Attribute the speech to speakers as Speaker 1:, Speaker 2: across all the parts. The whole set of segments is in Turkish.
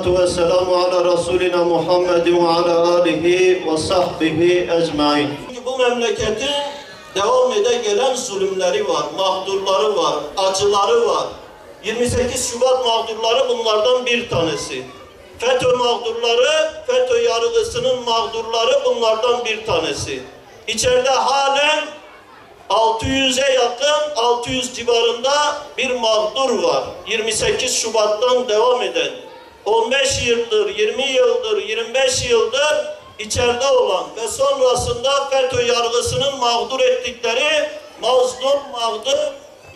Speaker 1: Esselatu vesselamu ala Resulina Muhammedin ve ala alihi ve sahbihi ecmain. Bu memleketin devam gelen zulümleri var, mağdurları var, acıları var. 28 Şubat mağdurları bunlardan bir tanesi. FETÖ mağdurları, FETÖ yargısının mağdurları bunlardan bir tanesi. İçeride halen 600'e yakın, 600 civarında bir mağdur var. 28 Şubat'tan devam eden. 15 yıldır, 20 yıldır, 25 yıldır içeride olan ve sonrasında FETÖ yargısının mağdur ettikleri mazlum, mağdur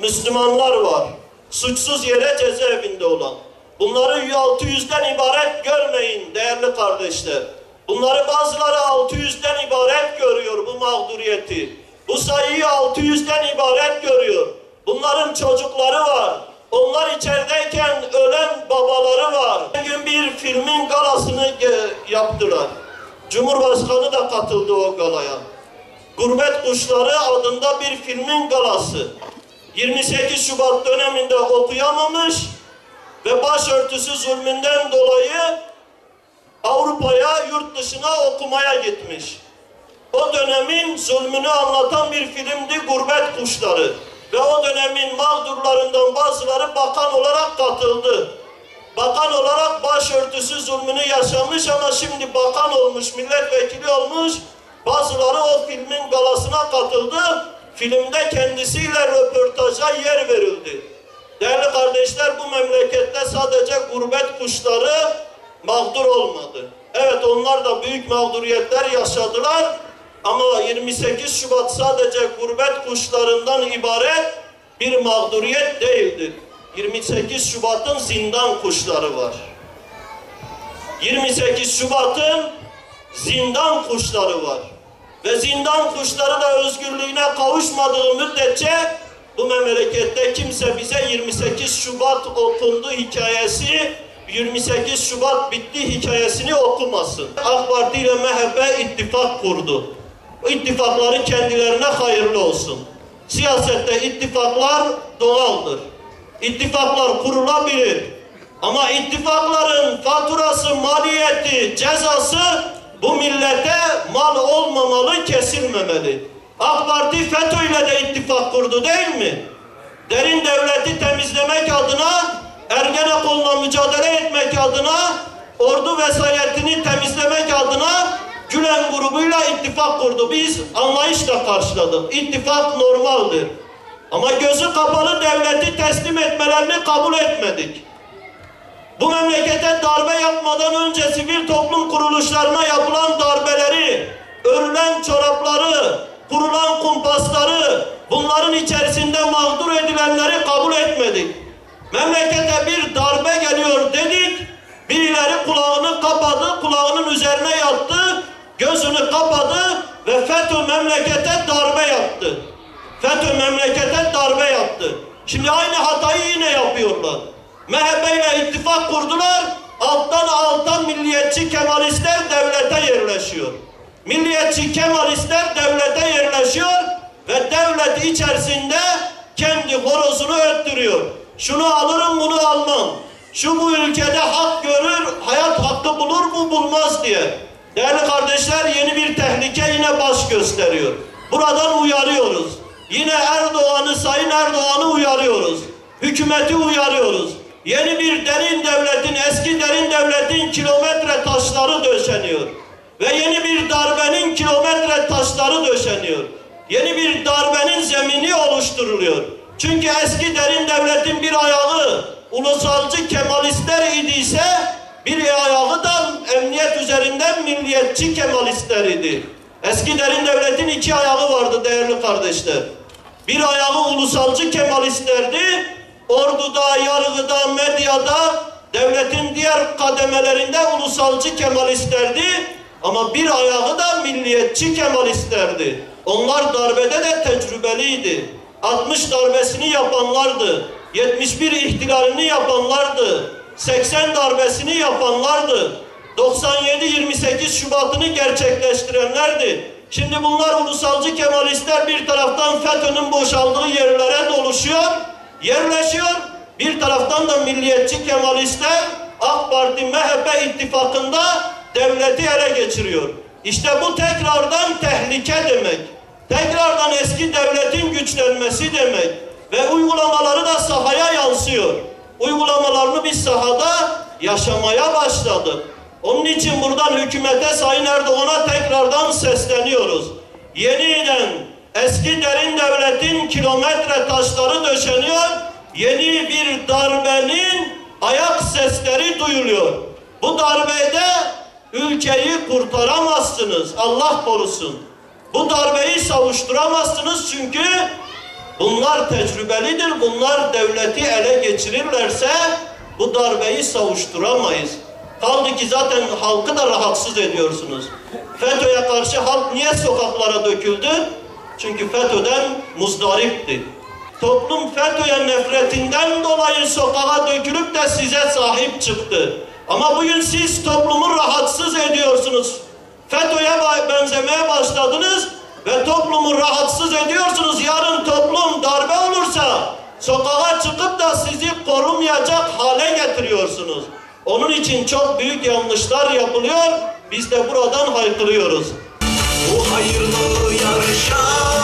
Speaker 1: Müslümanlar var. Suçsuz yere cezaevinde olan. Bunları 600'den ibaret görmeyin değerli kardeşler. Bunları bazıları 600'den ibaret görüyor bu mağduriyeti. Bu sayıyı 600'den ibaret görüyor. Bunların çocukları var. Onlar içerideyken ölen babaları var. Bugün bir filmin galasını yaptılar. Cumhurbaşkanı da katıldı o galaya. Gurbet Kuşları adında bir filmin galası. 28 Şubat döneminde okuyamamış ve başörtüsü zulmünden dolayı Avrupa'ya, yurt dışına okumaya gitmiş. O dönemin zulmünü anlatan bir filmdi Gurbet Kuşları. Ve o dönemin mağdurlarından bazıları bakan olarak katıldı. Bakan olarak başörtüsü zulmünü yaşamış ama şimdi bakan olmuş, milletvekili olmuş. Bazıları o filmin galasına katıldı. Filmde kendisiyle röportaja yer verildi. Değerli kardeşler, bu memlekette sadece gurbet kuşları mağdur olmadı. Evet, onlar da büyük mağduriyetler yaşadılar. Ama 28 Şubat sadece gurbet kuşlarından ibaret bir mağduriyet değildir. 28 Şubat'ın zindan kuşları var. 28 Şubat'ın zindan kuşları var. Ve zindan kuşları da özgürlüğüne kavuşmadığı müddetçe bu memlekette kimse bize 28 Şubat okundu hikayesi, 28 Şubat bitti hikayesini okumasın. AK Parti ile MHP ittifak kurdu. İttifakları kendilerine hayırlı olsun. Siyasette ittifaklar doğaldır. İttifaklar kurulabilir. Ama ittifakların faturası, maliyeti, cezası bu millete mal olmamalı, kesilmemeli. AK Parti FETÖ ile de ittifak kurdu değil mi? Derin devleti temizlemek adına, Ergenekon'la mücadele etmek adına, ordu vesayetini temizlemek adına Gülen grubuyla ittifak kurdu. Biz anlayışla karşıladık. İttifak normaldir. Ama gözü kapalı devleti teslim etmelerini kabul etmedik. Bu memlekete darbe yapmadan önce sivil toplum kuruluşlarına yapılan darbeleri, örülen çorapları, kurulan kumpasları, bunların içerisinde mağdur edilenleri kabul etmedik. Memlekete bir darbe geliyor dedik, birileri kulağını kapadı, kulağının üzerine yattı, gözünü kapadı ve FETÖ memlekete darbe yaptı. FETÖ memlekete darbe yaptı. Şimdi aynı hatayı yine yapıyorlar. MHP ile ittifak kurdular, alttan alta milliyetçi Kemalistler devlete yerleşiyor. Milliyetçi Kemalistler devlete yerleşiyor ve devlet içerisinde kendi horozunu öttürüyor. Şunu alırım, bunu almam. Şu bu ülkede hak görür, hayat hakkı bulur mu, bulmaz diye. Değerli kardeşler, yeni bir tehlike yine baş gösteriyor. Buradan uyarıyoruz. Yine Erdoğan'ı, Sayın Erdoğan'ı uyarıyoruz. Hükümeti uyarıyoruz. Yeni bir derin devletin, eski derin devletin kilometre taşları döşeniyor. Ve yeni bir darbenin kilometre taşları döşeniyor. Yeni bir darbenin zemini oluşturuluyor. Çünkü eski derin devletin bir ayağı ulusalcı Kemalistler idiyse, bir ayağı da emniyet üzerinden milliyetçi Kemalistler idi. Eski derin devletin iki ayağı vardı değerli kardeşler. Bir ayağı ulusalcı Kemalistlerdi. Orduda, yargıda, medyada, devletin diğer kademelerinde ulusalcı Kemalistlerdi. Ama bir ayağı da milliyetçi Kemalistlerdi. Onlar darbede de tecrübeliydi. 60 darbesini yapanlardı. 71 ihtilalini yapanlardı. 80 darbesini yapanlardı. 97-28 Şubat'ını gerçekleştirenlerdi. Şimdi bunlar ulusalcı Kemalistler bir taraftan FETÖ'nün boşaldığı yerlere doluşuyor, yerleşiyor. Bir taraftan da milliyetçi Kemalistler AK Parti Parti MHP ittifakında devleti ele geçiriyor. İşte bu tekrardan tehlike demek. Tekrardan eski devletin güçlenmesi demek. Ve uygulamaları da sahaya yansıyor. Uygulamalarını biz sahada yaşamaya başladık. Onun için buradan hükümete, Sayın Erdoğan'a tekrardan sesleniyoruz. Yeniden eski derin devletin kilometre taşları döşeniyor. Yeni bir darbenin ayak sesleri duyuluyor. Bu darbede ülkeyi kurtaramazsınız. Allah korusun. Bu darbeyi savuşturamazsınız çünkü bunlar tecrübelidir. Bunlar devleti ele geçirirlerse bu darbeyi savuşturamayız. Kaldı ki zaten halkı da rahatsız ediyorsunuz. FETÖ'ye karşı halk niye sokaklara döküldü? Çünkü FETÖ'den muzdaripti. Toplum FETÖ'ye nefretinden dolayı sokağa dökülüp de size sahip çıktı. Ama bugün siz toplumu rahatsız ediyorsunuz. FETÖ'ye benzemeye başladınız ve toplumu rahatsız ediyorsunuz. Yarın toplum darbe olursa sokağa çıkıp da sizi korumayacak hale getiriyorsunuz. Onun için çok büyük yanlışlar yapılıyor. Biz de buradan haykırıyoruz.
Speaker 2: Bu hayırlı yarışa